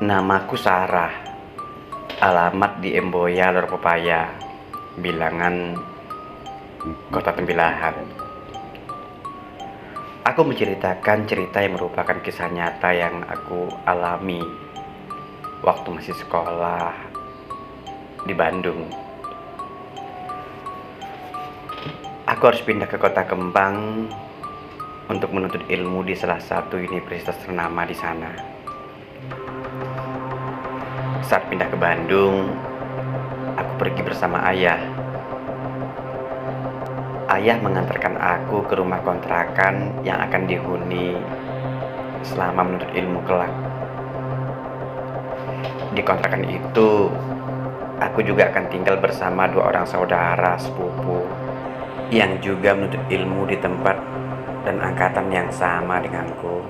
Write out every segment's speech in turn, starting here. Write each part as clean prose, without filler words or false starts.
Namaku Sarah, alamat di Emboya, Lor Pepaya, Bilangan, Kota Tembilahan. Aku menceritakan cerita yang merupakan kisah nyata yang aku alami waktu masih sekolah di Bandung. Aku harus pindah ke Kota Kembang untuk menuntut ilmu di salah satu universitas ternama di sana. Saat pindah ke Bandung, aku pergi bersama ayah. Ayah mengantarkan aku ke rumah kontrakan yang akan dihuni selama menuntut ilmu kelak. Di kontrakan itu, aku juga akan tinggal bersama dua orang saudara sepupu yang juga menuntut ilmu di tempat dan angkatan yang sama denganku.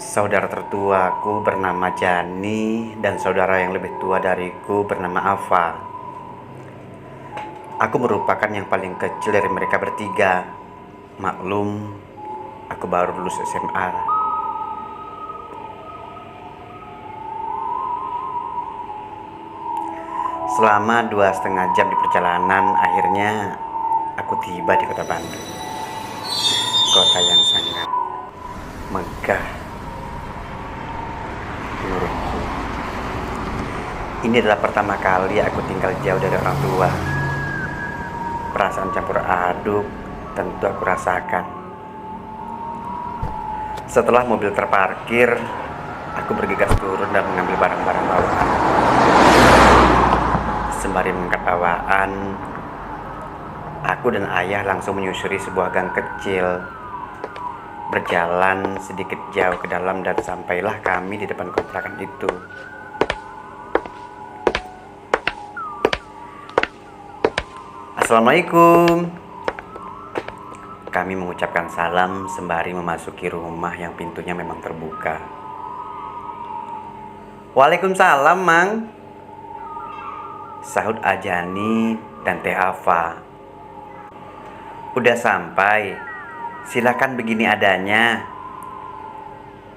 Saudara tertuaku bernama Jani dan saudara yang lebih tua dariku bernama Ava. Aku merupakan yang paling kecil dari mereka bertiga. Maklum, aku baru lulus SMA. Selama 2,5 jam di perjalanan, akhirnya aku tiba di kota Bandung. Kota yang sangat megah menurutku. Ini adalah pertama kali aku tinggal jauh dari orang tua. Perasaan campur aduk tentu aku rasakan. Setelah mobil terparkir, aku bergegas turun dan mengambil barang-barang bawaan. Sembari mengangkat bawaan, aku dan ayah langsung menyusuri sebuah gang kecil. Berjalan sedikit jauh ke dalam dan sampailah kami di depan kontrakan itu. Assalamualaikum. Kami mengucapkan salam sembari memasuki rumah yang pintunya memang terbuka. Waalaikumsalam, Mang, sahut Ajani dan Teh Ava. Udah sampai, silakan begini adanya,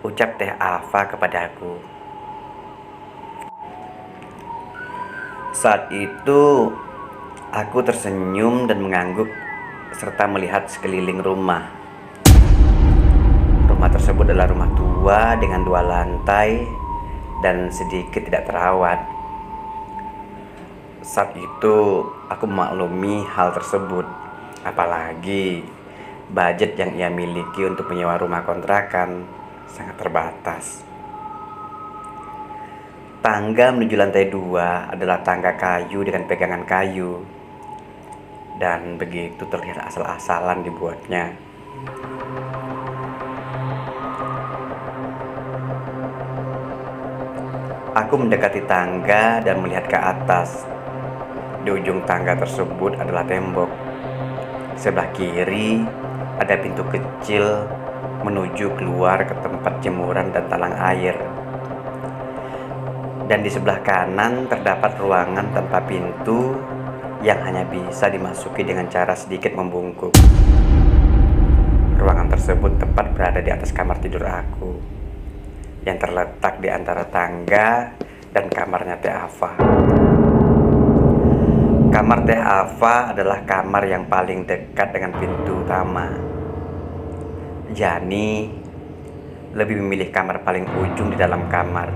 ucap Teh Ava kepadaku. Saat itu aku tersenyum dan mengangguk serta melihat sekeliling rumah. Rumah tersebut adalah rumah tua dengan 2 lantai dan sedikit tidak terawat. Saat itu aku memaklumi hal tersebut, apalagi budget yang ia miliki untuk menyewa rumah kontrakan sangat terbatas. Tangga menuju lantai 2 adalah tangga kayu dengan pegangan kayu. Dan begitu terlihat asal-asalan dibuatnya. Aku mendekati tangga dan melihat ke atas. Di ujung tangga tersebut adalah tembok. Sebelah kiri ada pintu kecil menuju keluar ke tempat jemuran dan talang air. Dan di sebelah kanan terdapat ruangan tanpa pintu yang hanya bisa dimasuki dengan cara sedikit membungkuk. Ruangan tersebut tepat berada di atas kamar tidur aku, yang terletak di antara tangga dan kamarnya Teh Ava. Kamar Teh Ava adalah kamar yang paling dekat dengan pintu utama. Jani lebih memilih kamar paling ujung di dalam kamar,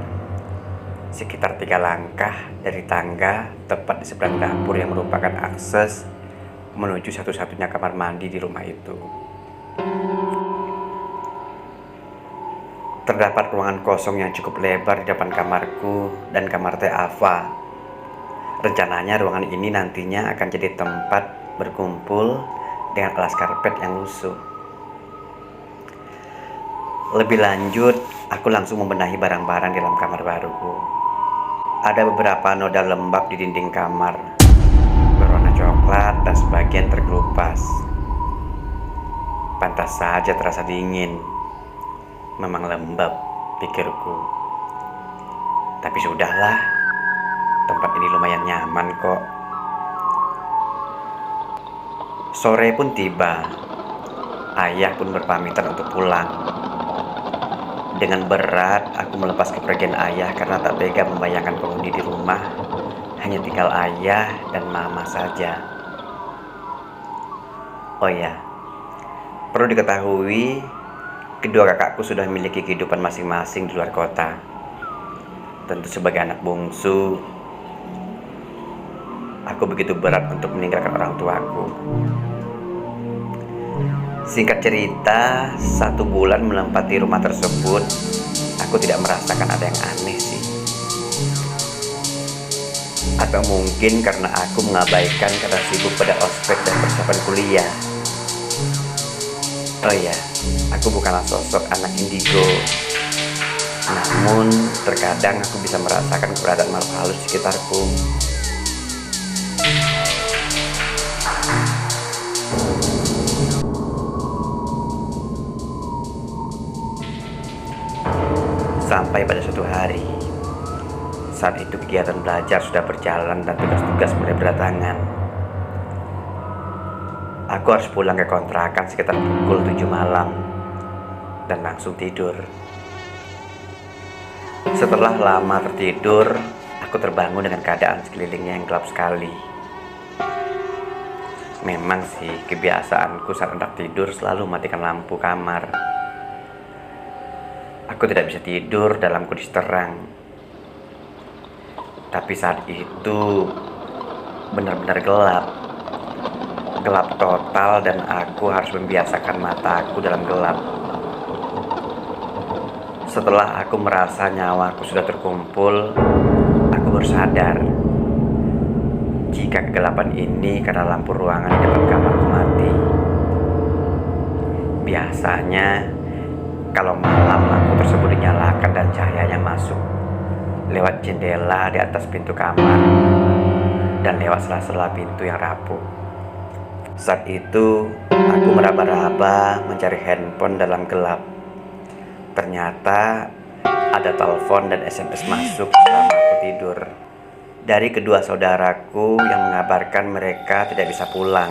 sekitar 3 langkah dari tangga, tepat di seberang dapur yang merupakan akses menuju satu-satunya kamar mandi di rumah itu. Terdapat ruangan kosong yang cukup lebar di depan kamarku dan kamar Teh Ava. Rencananya ruangan ini nantinya akan jadi tempat berkumpul dengan alas karpet yang lusuh. Lebih lanjut, aku langsung membenahi barang-barang di dalam kamar baruku. Ada beberapa noda lembab di dinding kamar, berwarna coklat dan sebagian terkelupas. Pantas saja terasa dingin. Memang lembab, pikirku. Tapi sudahlah, tempat ini lumayan nyaman kok. Sore pun tiba. Ayah pun berpamitan untuk pulang. Dengan berat aku melepas kepergian ayah karena tak tega membayangkan penghuni di rumah hanya tinggal ayah dan mama saja. Oh ya, perlu diketahui, kedua kakakku sudah memiliki kehidupan masing-masing di luar kota. Tentu sebagai anak bungsu, aku begitu berat untuk meninggalkan orang tuaku. Singkat cerita, 1 bulan menempati rumah tersebut, aku tidak merasakan ada yang aneh sih. Atau mungkin karena aku mengabaikan karena sibuk pada ospek dan persiapan kuliah. Oh iya, aku bukanlah sosok anak indigo. Namun, terkadang aku bisa merasakan keberadaan makhluk halus di sekitarku. Sampai pada suatu hari, saat itu kegiatan belajar sudah berjalan dan tugas-tugas mulai berdatangan. Aku harus pulang ke kontrakan sekitar pukul 7 malam dan langsung tidur. Setelah lama tertidur, aku terbangun dengan keadaan sekelilingnya yang gelap sekali. Memang sih, kebiasaanku saat hendak tidur selalu mematikan lampu kamar. Aku tidak bisa tidur dalam kondisi terang. Tapi saat itu benar-benar gelap. Gelap total dan aku harus membiasakan mataku dalam gelap. Setelah aku merasa nyawaku sudah terkumpul, aku baru sadar jika kegelapan ini karena lampu ruangan di depan kamarku mati. Biasanya kalau malam lampu tersebut dinyalakan dan cahayanya masuk lewat jendela di atas pintu kamar dan lewat sela-sela pintu yang rapuh. Saat itu aku meraba-raba mencari handphone dalam gelap. Ternyata ada telepon dan SMS masuk selama aku tidur dari kedua saudaraku yang mengabarkan mereka tidak bisa pulang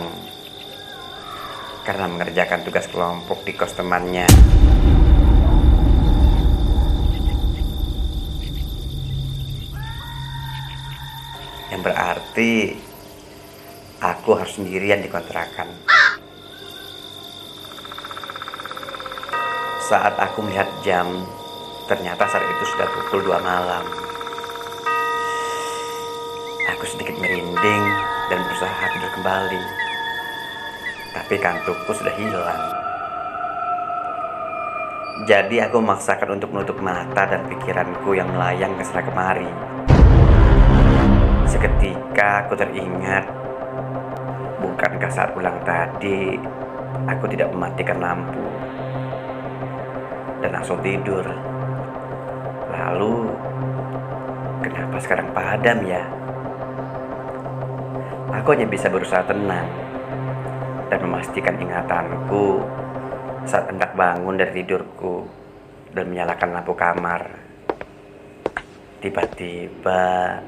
karena mengerjakan tugas kelompok di kos temannya. Yang berarti aku harus sendirian di kontrakan. Saat aku melihat jam, ternyata saat itu sudah pukul 2 malam. Aku sedikit merinding dan berusaha tidur kembali. Tapi kantukku sudah hilang. Jadi aku memaksakan untuk menutup mata dan pikiranku yang melayang ke sana kemari. Seketika aku teringat, bukankah saat pulang tadi aku tidak mematikan lampu dan langsung tidur. Lalu kenapa sekarang padam ya? Aku hanya bisa berusaha tenang dan memastikan ingatanku saat hendak bangun dari tidurku dan menyalakan lampu kamar. Tiba-tiba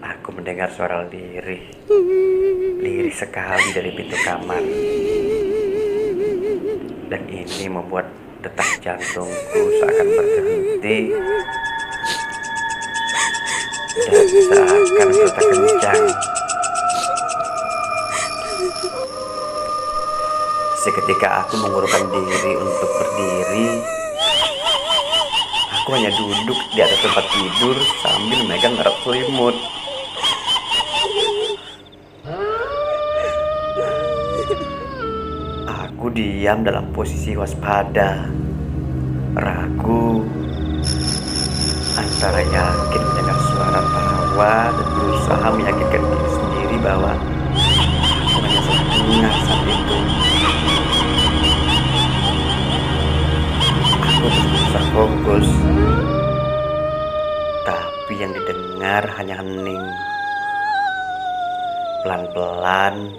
aku mendengar suara lirih sekali dari pintu kamar. Dan ini membuat detak jantungku seakan berhenti dan seakan berdetak kencang. Seketika aku mengurungkan diri untuk berdiri. Aku hanya duduk di atas tempat tidur sambil memegang erat selimut. Aku diam dalam posisi waspada, ragu, antara yakin mendengar suara tawa dan berusaha meyakinkan diri sendiri bahwa aku hanya salah dengar saat itu. Aku berusaha fokus, tapi yang didengar hanya hening. Pelan-pelan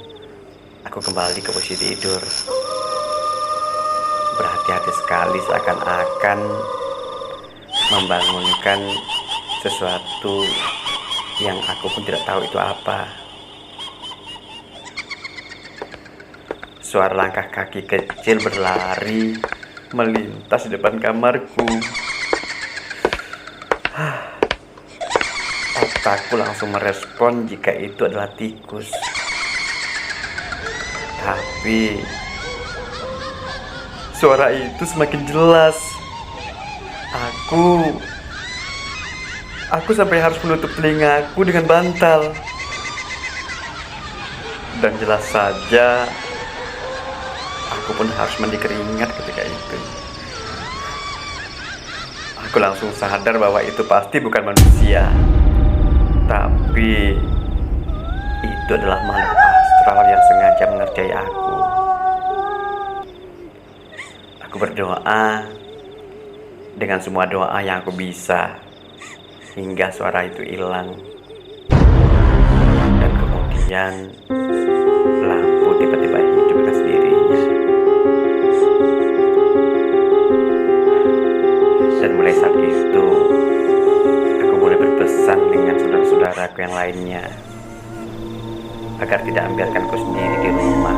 aku kembali ke posisi tidur. Berhati-hati sekali seakan-akan membangunkan sesuatu yang aku pun tidak tahu itu apa. Suara langkah kaki kecil berlari melintas di depan kamarku. Otakku langsung merespon jika itu adalah tikus. Tapi suara itu semakin jelas. Aku sampai harus menutup telingaku dengan bantal. Dan jelas saja, aku pun harus mandi keringat ketika itu. Aku langsung sadar bahwa itu pasti bukan manusia, tapi itu adalah makhluk astral yang sengaja mengerjai aku. Aku berdoa dengan semua doa yang aku bisa hingga suara itu hilang. Dan kemudian lampu tiba-tiba hidup dengan sendirinya. Dan mulai saat itu aku mulai berpesan dengan saudara-saudaraku yang lainnya agar tidak membiarkanku sendiri di rumah.